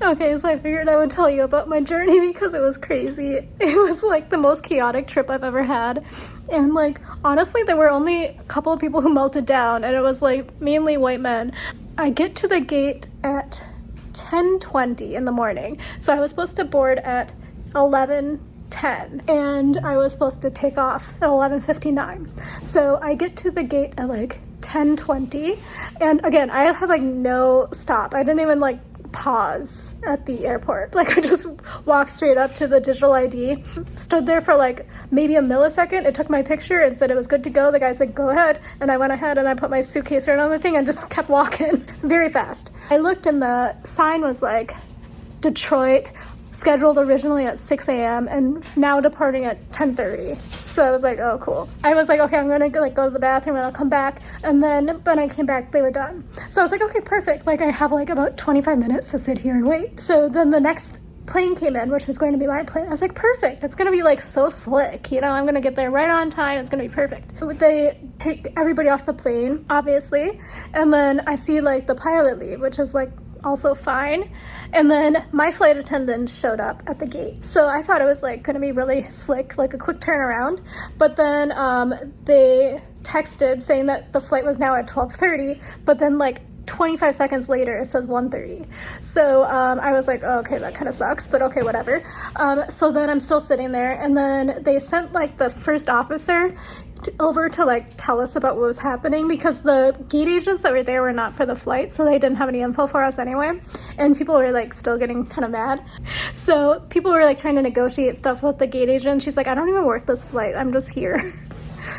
Okay, so I figured I would tell you about my journey because it was crazy. It was like the most chaotic trip I've ever had. And like, honestly, there were only a couple of people who melted down, and it was like mainly white men. I get to the gate at 10:20 in the morning. So I was supposed to board at 11:10, and I was supposed to take off at 11:59. So I get to the gate at like 10:20, and again, I had like no stop. I didn't even like pause at the airport. Like, I just walked straight up to the digital ID, stood there for like maybe a millisecond. It took my picture and said it was good to go. The guy said go ahead, and I went ahead and I put my suitcase right on the thing and just kept walking very fast. I looked and the sign was like Detroit, scheduled originally at 6 a.m. and now departing at 10:30. So I was like, oh, cool. I was like, okay, I'm gonna go to the bathroom and I'll come back. And then when I came back, they were done. So I was like, okay, perfect. Like, I have like about 25 minutes to sit here and wait. So then the next plane came in, which was going to be my plane. I was like, perfect. It's gonna be like so slick. You know, I'm gonna get there right on time. It's gonna be perfect. They take everybody off the plane, obviously. And then I see like the pilot leave, which is like also fine. And then my flight attendant showed up at the gate. So I thought it was like gonna be really slick, like a quick turnaround. But then they texted saying that the flight was now at 12:30, but then like 25 seconds later it says 1:30. So I was like, oh, okay, that kind of sucks, but okay, whatever. So then I'm still sitting there, and then they sent like the first officer over to like tell us about what was happening, because the gate agents that were there were not for the flight, so they didn't have any info for us anyway, and people were like still getting kind of mad. So people were like trying to negotiate stuff with the gate agent. She's like, I don't even work this flight, I'm just here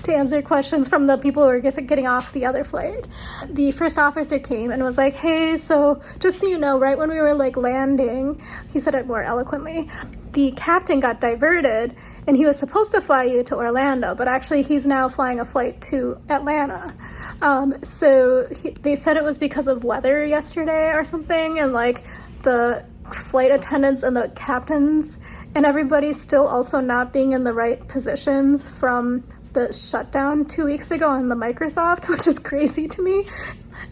to answer questions from the people who were getting off the other flight. The first officer came and was like, hey, so just so you know, right when we were like landing, he said it more eloquently, the captain got diverted and he was supposed to fly you to Orlando, but actually he's now flying a flight to Atlanta. They said it was because of weather yesterday or something, and like the flight attendants and the captains and everybody still also not being in the right positions from the shutdown 2 weeks ago on the Microsoft, which is crazy to me.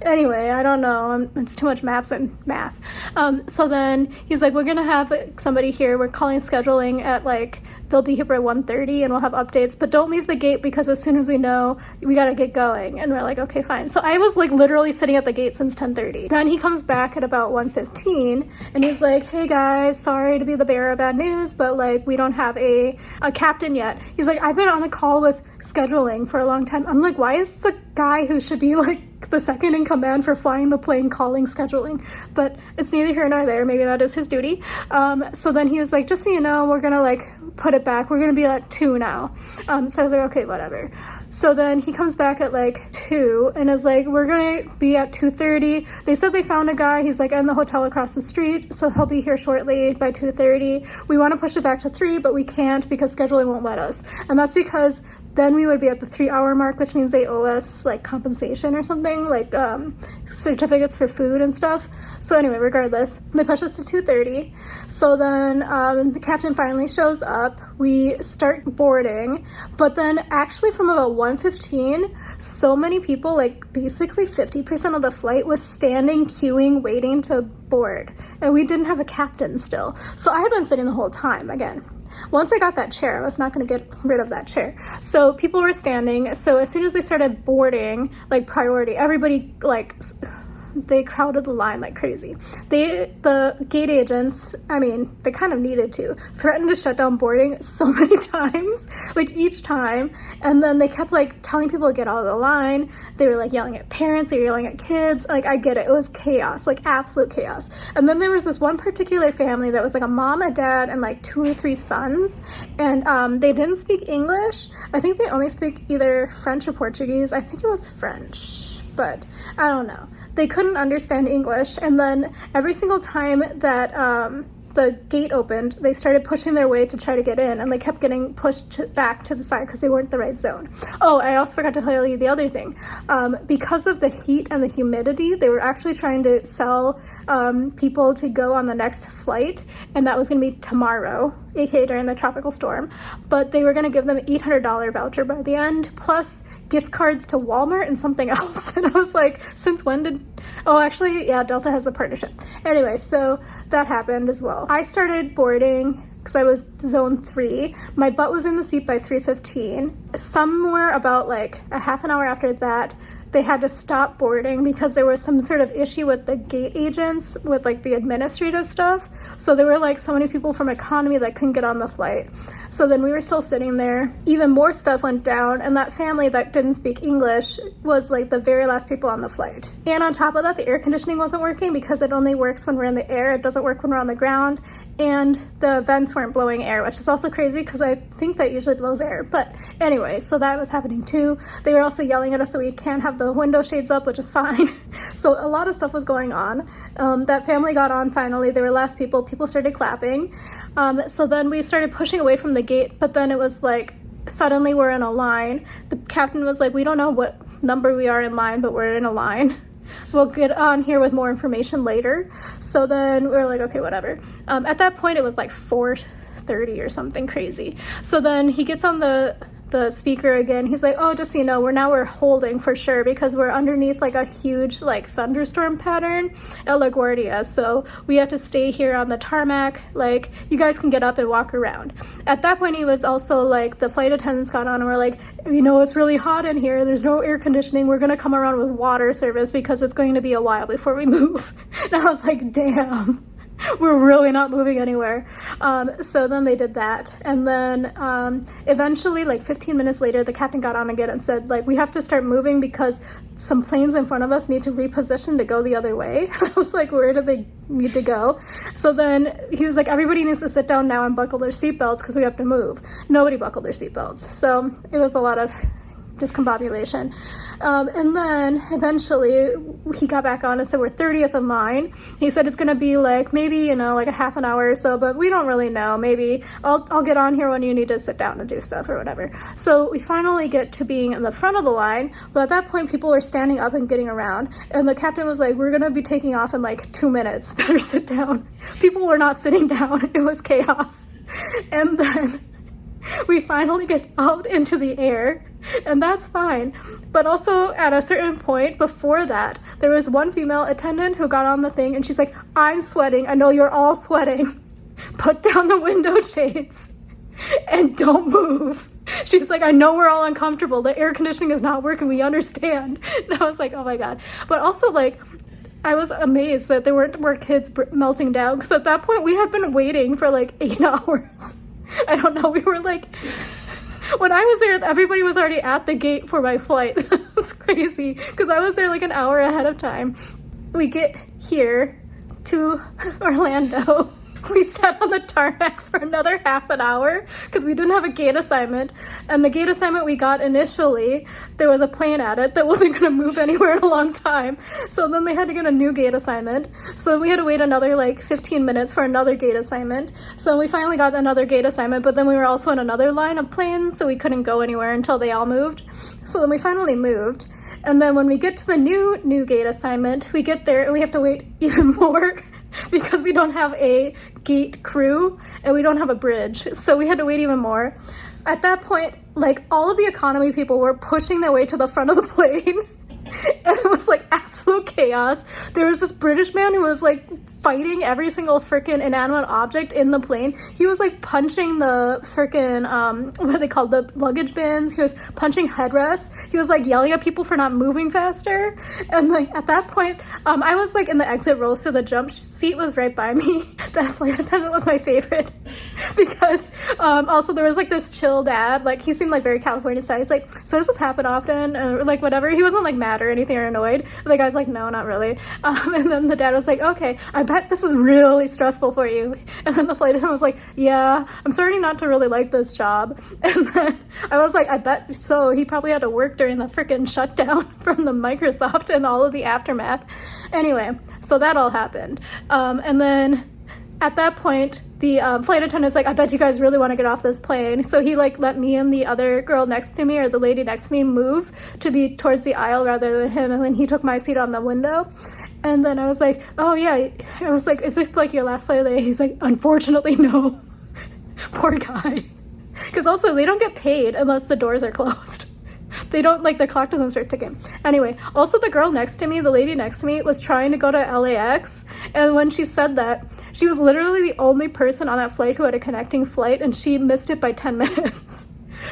Anyway, I don't know, it's too much maps and math. So then he's like, we're gonna have somebody here, we're calling scheduling at like, they'll be here by 1:30 and we'll have updates, but don't leave the gate because as soon as we know, we gotta get going. And we're like, okay, fine. So I was like literally sitting at the gate since 10:30. Then he comes back at about 1:15 and he's like, hey guys, sorry to be the bearer of bad news, but like we don't have a captain yet. He's like, I've been on a call with scheduling for a long time. I'm like, why is the guy who should be like the second in command for flying the plane calling scheduling? But it's neither here nor there. Maybe that is his duty. So then he was like, just so you know, we're gonna like put it back. We're gonna be at 2 now. So I was like, okay, whatever. So then he comes back at like 2 and is like, we're gonna be at 2:30. They said they found a guy. He's like in the hotel across the street, so he'll be here shortly by 2:30. We want to push it back to 3, but we can't because scheduling won't let us. And that's because then we would be at the 3-hour mark, which means they owe us like compensation or something, like certificates for food and stuff. So anyway, regardless, they push us to 2:30. So then the captain finally shows up. We start boarding, but then actually from about 1:15, so many people, like basically 50% of the flight was standing, queuing, waiting to board. And we didn't have a captain still. So I had been sitting the whole time again. Once I got that chair, I was not going to get rid of that chair. So people were standing. So as soon as they started boarding, like priority, everybody like they crowded the line like crazy. The gate agents, I mean, they kind of needed to, threatened to shut down boarding so many times, like each time. And then they kept like telling people to get out of the line. They were like yelling at parents, they were yelling at kids. Like, I get it. It was chaos, like absolute chaos. And then there was this one particular family that was like a mom, a dad, and like 2 or 3 sons. And they didn't speak English. I think they only speak either French or Portuguese. I think it was French, but I don't know. They couldn't understand English, and then every single time that the gate opened, they started pushing their way to try to get in, and they kept getting pushed back to the side because they weren't the right zone. Oh, I also forgot to tell you the other thing. Because of the heat and the humidity, they were actually trying to sell people to go on the next flight, and that was going to be tomorrow, aka during the tropical storm. But they were going to give them $800 voucher by the end, plus gift cards to Walmart and something else. And I was like, since when did, oh, actually, yeah, Delta has the partnership. Anyway, so that happened as well. I started boarding because I was zone 3. My butt was in the seat by 3:15. Somewhere about like a half an hour after that, they had to stop boarding because there was some sort of issue with the gate agents with like the administrative stuff. So there were like so many people from economy that couldn't get on the flight. So then we were still sitting there. Even more stuff went down, and that family that didn't speak English was like the very last people on the flight. And on top of that, the air conditioning wasn't working because it only works when we're in the air. It doesn't work when we're on the ground. And the vents weren't blowing air, which is also crazy because I think that usually blows air. But anyway, so that was happening too. They were also yelling at us that we can't have the window shades up, which is fine. So a lot of stuff was going on. That family got on finally. They were last people. People started clapping. So then we started pushing away from the gate, but then it was like suddenly we're in a line. The captain was like, we don't know what number we are in line, but we're in a line. We'll get on here with more information later. So then we were like, okay, whatever. At that point, it was like 4:30 or something crazy. So then he gets on the speaker again. He's like, oh, just so you know, we're holding for sure because we're underneath like a huge like thunderstorm pattern at LaGuardia. So we have to stay here on the tarmac. Like, you guys can get up and walk around. At that point, he was also like, the flight attendants got on and were like, you know, it's really hot in here. There's no air conditioning. We're going to come around with water service because it's going to be a while before we move. And I was like, damn. We're really not moving anywhere. So then they did that. And then eventually, like 15 minutes later, the captain got on again and said, like, we have to start moving because some planes in front of us need to reposition to go the other way. I was like, where do they need to go? So then he was like, everybody needs to sit down now and buckle their seatbelts because we have to move. Nobody buckled their seatbelts. So it was a lot of discombobulation. And then eventually he got back on and said we're 30th in line. He said it's going to be like maybe, you know, like a half an hour or so, but we don't really know. Maybe I'll get on here when you need to sit down and do stuff or whatever. So we finally get to being in the front of the line, but at that point people were standing up and getting around, and the captain was like, we're going to be taking off in like 2 minutes. Better sit down. People were not sitting down. It was chaos. And then we finally get out into the air, and that's fine. But also at a certain point before that, there was one female attendant who got on the thing and she's like, I'm sweating. I know you're all sweating. Put down the window shades and don't move. She's like, I know we're all uncomfortable. The air conditioning is not working. We understand. And I was like, oh my God. But also, like, I was amazed that there weren't more kids melting down, because at that point we had been waiting for like 8 hours. I don't know, we were like, when I was there, everybody was already at the gate for my flight. It was crazy, because I was there like an hour ahead of time. We get here to Orlando. We sat on the tarmac for another half an hour because we didn't have a gate assignment. And the gate assignment we got initially, there was a plane at it that wasn't going to move anywhere in a long time. So then they had to get a new gate assignment. So we had to wait another like 15 minutes for another gate assignment. So we finally got another gate assignment, but then we were also in another line of planes, so we couldn't go anywhere until they all moved. So then we finally moved. And then when we get to the new gate assignment, we get there and we have to wait even more because we don't have a gate crew and we don't have a bridge. So we had to wait even more. At that point, like, all of the economy people were pushing their way to the front of the plane. And it was like absolute chaos. There was this British man who was like fighting every single freaking inanimate object in the plane. He was like punching the freaking what are they called, the luggage bins. He was punching headrests. He was like yelling at people for not moving faster. And like at that point, I was like in the exit row, so the jump seat was right by me. That flight attendant was my favorite because also there was like this chill dad. Like, he seemed like very California style. He's like, so does this happen often? Or like whatever. He wasn't like mad or anything or annoyed. And the guy's like, no, not really. And then the dad was like, okay, I bet this is really stressful for you. And then the flight attendant was like, yeah, I'm starting not to really like this job. And then I was like, I bet so. He probably had to work during the freaking shutdown from the Microsoft and all of the aftermath. Anyway, so that all happened. And then at that point, the flight attendant's like, I bet you guys really want to get off this plane. So he like let me and the other girl next to me, or the lady next to me, move to be towards the aisle rather than him. And then he took my seat on the window. And then I was like, oh yeah. I was like, is this like your last flight of the day? He's like, unfortunately, no. Poor guy. Because also they don't get paid unless the doors are closed. They don't, like, their clock doesn't start ticking. Anyway, also the girl next to me, the lady next to me, was trying to go to LAX, and when she said that, she was literally the only person on that flight who had a connecting flight, and she missed it by 10 minutes.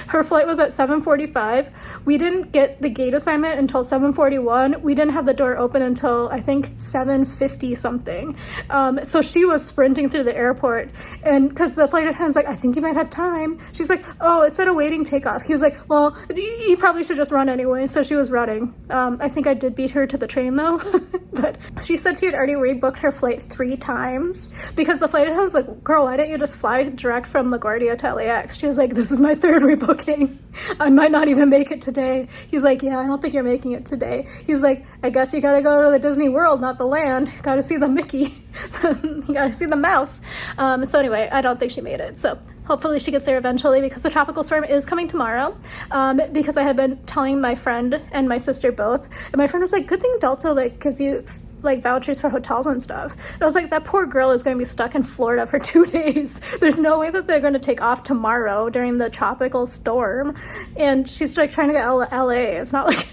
Her flight was at 7:45. We didn't get the gate assignment until 7:41. We didn't have the door open until, I think, 7:50 something. So she was sprinting through the airport, and because the flight attendant's like, I think you might have time. She's like, oh, it said awaiting takeoff. He was like, well, you probably should just run anyway. So she was running. I think I did beat her to the train though. But she said she had already rebooked her flight 3 times because the flight attendant was like, girl, why didn't you just fly direct from LaGuardia to LAX? She was like, this is my 3rd rebooking. I might not even make it today. He's like, yeah, I don't think you're making it today. He's like, I guess you gotta go to the Disney World, not the land. Gotta see the Mickey. You gotta see the mouse. So anyway, I don't think she made it. So hopefully she gets there eventually because the tropical storm is coming tomorrow. Because I had been telling my friend and my sister both, and my friend was like, good thing Delta like gives you like vouchers for hotels and stuff. And I was like, that poor girl is going to be stuck in Florida for 2 days. There's no way that they're going to take off tomorrow during the tropical storm. And she's like trying to get LA. It's not like,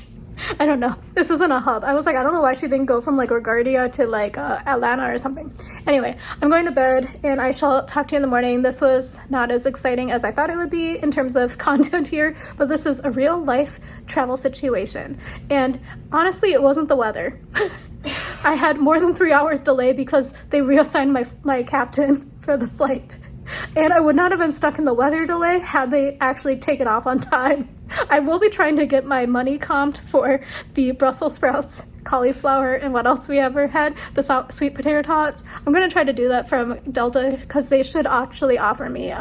I don't know. This isn't a hub. I was like, I don't know why she didn't go from like LaGuardia to like Atlanta or something. Anyway, I'm going to bed and I shall talk to you in the morning. This was not as exciting as I thought it would be in terms of content here, but this is a real life travel situation. And honestly, it wasn't the weather. I had more than 3 hours delay because they reassigned my captain for the flight. And I would not have been stuck in the weather delay had they actually taken off on time. I will be trying to get my money comped for the Brussels sprouts, cauliflower, and what else we ever had, the sweet potato tots. I'm going to try to do that from Delta because they should actually offer me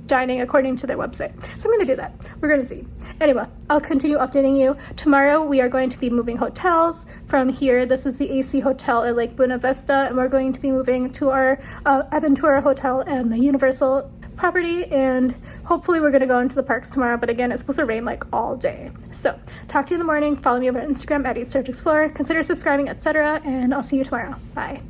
dining according to their website. So I'm going to do that. We're going to see. Anyway, I'll continue updating you. Tomorrow we are going to be moving hotels from here. This is the AC Hotel at Lake Buena Vista, and we're going to be moving to our Aventura Hotel and the Universal property, and hopefully we're going to go into the parks tomorrow, but again, it's supposed to rain like all day. So talk to you in the morning. Follow me over on Instagram at Eat Search Explore. Consider subscribing, etc., and I'll see you tomorrow. Bye.